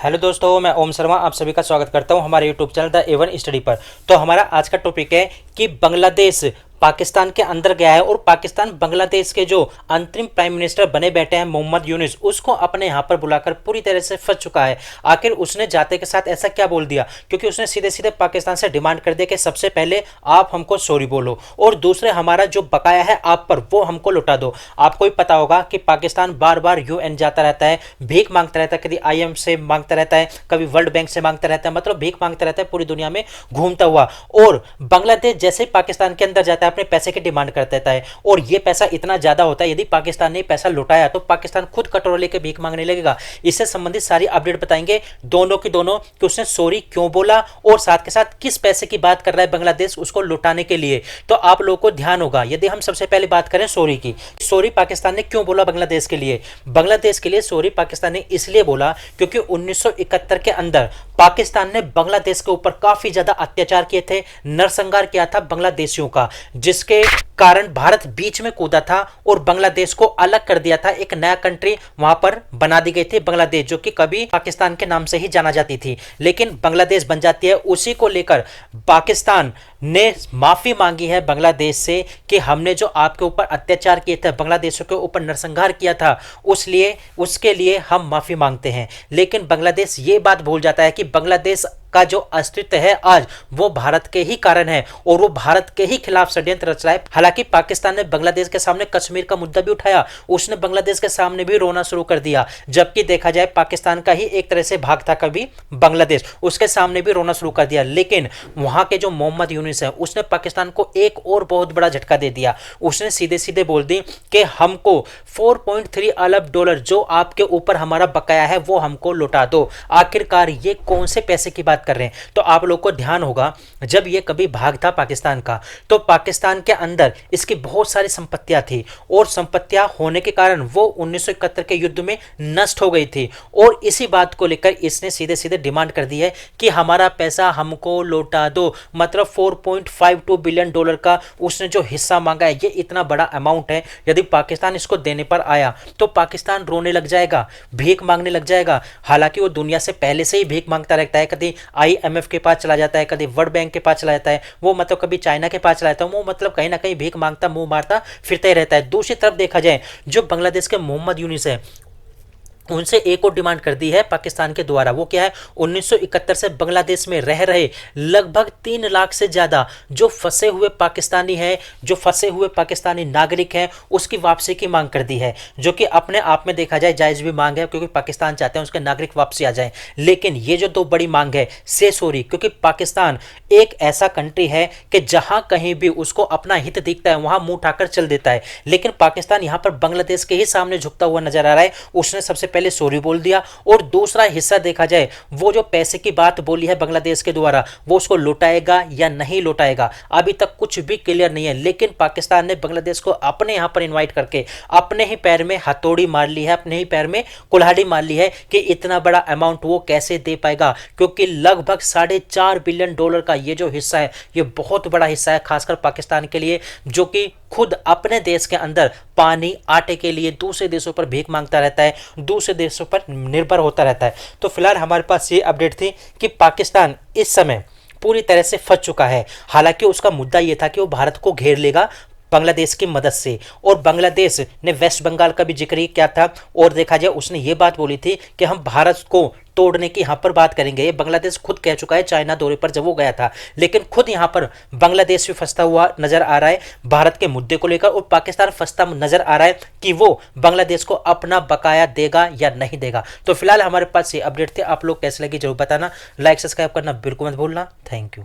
Hello दोस्तों, मैं ओम शर्मा आप सभी का स्वागत करता हूं हमारे YouTube channel the A1 study पर। तो हमारा आज का टॉपिक है कि बांग्लादेश पाकिस्तान के अंदर गया है और पाकिस्तान बांग्लादेश के जो अंतरिम प्राइम मिनिस्टर बने बैठे हैं मोहम्मद यूनुस, उसको अपने यहाँ पर बुलाकर पूरी तरह से फंस चुका है। आखिर उसने जाते के साथ ऐसा क्या बोल दिया? क्योंकि उसने सीधे सीधे पाकिस्तान से डिमांड कर दिया कि सबसे पहले आप हमको सॉरी बोलो और दूसरे हमारा जो बकाया है आप पर वो हमको लौटा दो। आपको भी पता होगा कि पाकिस्तान बार बार UN जाता रहता है, भीख मांगता रहता है, कभी IMF से मांगता रहता है, कभी वर्ल्ड बैंक से मांगता रहता है, मतलब भीख मांगता रहता है पूरी दुनिया में घूमता हुआ। और बांग्लादेश जैसे ही पाकिस्तान के अंदर जाता है अपने पैसे की डिमांड कर देता है और ये पैसा इतना ज्यादा होता है, यदि पाकिस्तान ने पैसा लुटाया तो पाकिस्तान खुद कटोरा लेके भीख मांगने लगेगा। इससे संबंधित सारी अपडेट बताएंगे दोनों की दोनों कि उसने सॉरी क्यों बोला और साथ के साथ किस पैसे की बात कर रहा है बांग्लादेश उसको लुटाने के लिए। तो आप लोगों को ध्यान होगा, यदि हम सबसे पहले बात करें सॉरी की, सॉरी पाकिस्तान ने क्यों बोला बांग्लादेश के लिए? बांग्लादेश के लिए सॉरी पाकिस्तान ने इसलिए बोला क्योंकि 1971 के अंदर पाकिस्तान ने बांग्लादेश के ऊपर काफी ज्यादा अत्याचार किए थे, नरसंहार किया था बांग्लादेशियों का, जिसके कारण भारत बीच में कूदा था और बांग्लादेश को अलग कर दिया था। एक नया कंट्री वहां पर बना दी गई थी बांग्लादेश, जो कि कभी पाकिस्तान के नाम से ही जाना जाती थी, लेकिन बांग्लादेश बन जाती है। उसी को लेकर पाकिस्तान ने माफी मांगी है बांग्लादेश से कि हमने जो आपके ऊपर अत्याचार किए थे, बांग्लादेशियों के ऊपर नरसंहार किया था, उसके लिए हम माफी मांगते हैं। लेकिन बांग्लादेश ये बात भूल जाता है कि बांग्लादेश का जो अस्तित्व है आज वो भारत के ही कारण है और वो भारत के ही खिलाफ षड्यंत्र रच रहा है। हालांकि पाकिस्तान ने बांग्लादेश के सामने कश्मीर का मुद्दा भी उठाया, उसने बांग्लादेश के सामने भी रोना शुरू कर दिया, जबकि देखा जाए पाकिस्तान का ही एक तरह से भाग था कभी बांग्लादेश, उसके सामने भी रोना शुरू कर दिया। लेकिन वहां के जो मोहम्मद यूनुस है उसने पाकिस्तान को एक और बहुत बड़ा झटका दे दिया। उसने सीधे सीधे बोल दी कि हमको 4.3 अरब डॉलर जो आपके ऊपर हमारा बकाया है वो हमको लौटा दो। आखिरकार ये कौन से पैसे की बात कर रहे हैं? तो आप लोग को ध्यान होगा, जब ये कभी भाग था पाकिस्तान का तो पाकिस्तान के अंदर इसकी बहुत सारी संपत्तियां थी और संपत्तियां होने के कारण वो 1971 के युद्ध में नष्ट हो गई थी। और इसी बात को लेकर इसने सीधे सीधे डिमांड कर दी है कि हमारा पैसा हमको लौटा दो। मतलब 4.52 बिलियन डॉलर का उसने जो हिस्सा मांगा है, ये इतना बड़ा अमाउंट है, यदि पाकिस्तान इसको देने पर आया तो पाकिस्तान रोने लग जाएगा, भीख मांगने लग जाएगा। हालांकि वो दुनिया से पहले से ही भीख मांगता रहता है, कभी IMF के पास चला जाता है, कभी वर्ल्ड बैंक के पास चला जाता है, वो मतलब कभी चाइना के पास चला जाता है, वो मतलब कहीं ना कहीं भीख मांगता मुंह मारता फिरता ही रहता है। दूसरी तरफ देखा जाए जो बांग्लादेश के मोहम्मद यूनुस है, उनसे एक और डिमांड कर दी है पाकिस्तान के द्वारा। वो क्या है? 1971 से बांग्लादेश में रह रहे लगभग 3 लाख से ज्यादा जो फंसे हुए पाकिस्तानी हैं, जो फंसे हुए पाकिस्तानी नागरिक हैं, उसकी वापसी की मांग कर दी है, जो कि अपने आप में देखा जाए जायज भी मांग है, क्योंकि पाकिस्तान चाहते हैं उसके नागरिक वापसी आ जाए। लेकिन ये जो दो बड़ी मांग है से सॉरी, क्योंकि पाकिस्तान एक ऐसा कंट्री है कि जहां कहीं भी उसको अपना हित दिखता है वहां मुंह उठाकर चल देता है। लेकिन पाकिस्तान यहां पर बांग्लादेश के ही सामने झुकता हुआ नजर आ रहा है। उसने सबसे पहले सॉरी बोल दिया और दूसरा हिस्सा देखा जाए, वो जो पैसे की बात बोली है बांग्लादेश के द्वारा, वो उसको लौटाएगा या नहीं लौटाएगा अभी तक कुछ भी क्लियर नहीं है। लेकिन पाकिस्तान ने बांग्लादेश को अपने यहां पर इनवाइट करके अपने ही पैर में हथौड़ी मार ली है, अपने ही पैर में कुल्हाड़ी मार ली है कि इतना बड़ा अमाउंट वो कैसे दे पाएगा, क्योंकि लगभग 4.5 बिलियन डॉलर का ये जो हिस्सा है ये बहुत बड़ा हिस्सा है, खासकर पाकिस्तान के लिए, जो कि खुद अपने देश के अंदर पानी आटे के लिए दूसरे देशों पर भीख मांगता रहता है, दूसरे देशों पर निर्भर होता रहता है। तो फिलहाल हमारे पास ये अपडेट थी कि पाकिस्तान इस समय पूरी तरह से फंस चुका है। हालांकि उसका मुद्दा यह था कि वो भारत को घेर लेगा बांग्लादेश की मदद से, और बांग्लादेश ने वेस्ट बंगाल का भी जिक्र किया था। और देखा जाए उसने ये बात बोली थी कि हम भारत को तोड़ने की यहां पर बात करेंगे। ये बांग्लादेश खुद कह चुका है चाइना दौरे पर जब वो गया था। लेकिन खुद यहां पर बांग्लादेश भी फंसता हुआ नजर आ रहा है भारत के मुद्दे को लेकर, और पाकिस्तान फंसता नजर आ रहा है कि वो बांग्लादेश को अपना बकाया देगा या नहीं देगा। तो फिलहाल हमारे पास ये अपडेट थे, आप लोग कैसे लगी जरूर बताना, लाइक सब्सक्राइब करना बिल्कुल मत भूलना। Thank you.